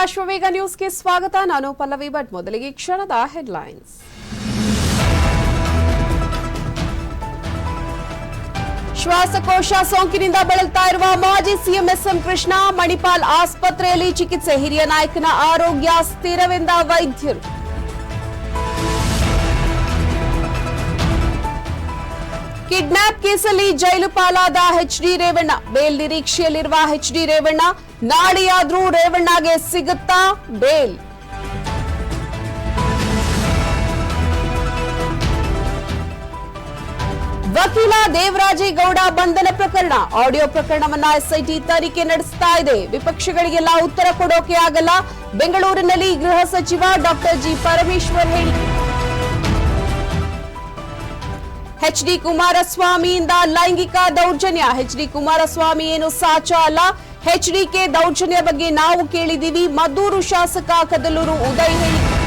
ಅಶ್ವವೇಗ ನ್ಯೂಸ್ಗೆ ಸ್ವಾಗತ. ನಾನು ಪಲ್ಲವಿ ಭಟ್. ಮೊದಲಿಗೆ ಕ್ಷಣದ ಹೆಡ್ಲೈನ್ಸ್. ಶ್ವಾಸಕೋಶ ಸೋಂಕಿನಿಂದ ಬಳಲ್ತಾ ಇರುವ ಮಾಜಿ ಸಿಎಂ ಎಸ್ಎಂ ಕೃಷ್ಣ ಮಣಿಪಾಲ್ ಆಸ್ಪತ್ರೆಯಲ್ಲಿ ಚಿಕಿತ್ಸೆ. ಹಿರಿಯ ನಾಯಕನ ಆರೋಗ್ಯ ಸ್ಥಿರವೆಂದ ವೈದ್ಯರು. ಕಿಡ್ನಾಪ್ ಕೇಸಲ್ಲಿ ಜೈಲು ಪಾಲಾದ ಎಚ್ಡಿ ರೇವಣ್ಣ. ಬೇಲ್ ನಿರೀಕ್ಷೆಯಲ್ಲಿರುವ ಎಚ್ಡಿ ರೇವಣ್ಣ ನಾಳೆಯಾದ್ರೂ ರೇವಣ್ಣಗೆ ಸಿಗುತ್ತಾ ಬೇಲ್? ವಕೀಲ ದೇವರಾಜೇಗೌಡ ಬಂಧನ ಪ್ರಕರಣ. ಆಡಿಯೋ ಪ್ರಕರಣವನ್ನ ಎಸ್ಐಟಿ ತನಿಖೆ ನಡೆಸ್ತಾ ಇದೆ. ವಿಪಕ್ಷಗಳಿಗೆಲ್ಲ ಉತ್ತರ ಕೊಡೋಕೆ ಆಗಲ್ಲ. ಬೆಂಗಳೂರಿನಲ್ಲಿ ಗೃಹ ಸಚಿವ ಡಾಕ್ಟರ್ ಜಿ ಪರಮೇಶ್ವರ್ ಹೇಳಿಕೆ. ಎಚ್ಡಿ ಕುಮಾರಸ್ವಾಮಿಯಿಂದ ಲೈಂಗಿಕ ದೌರ್ಜನ್ಯ. ಎಚ್ಡಿ ಕುಮಾರಸ್ವಾಮಿ ಏನು ಸಾಚ ಅಲ್ಲ. ಎಚ್ಡಿಕೆ ದೌರ್ಜನ್ಯ ಬಗ್ಗೆ ನಾವು ಕೇಳಿದೀವಿ. ಮದ್ದೂರು ಶಾಸಕ ಕದಲೂರು ಉದಯ್ ಹೇಳಿಕೆ.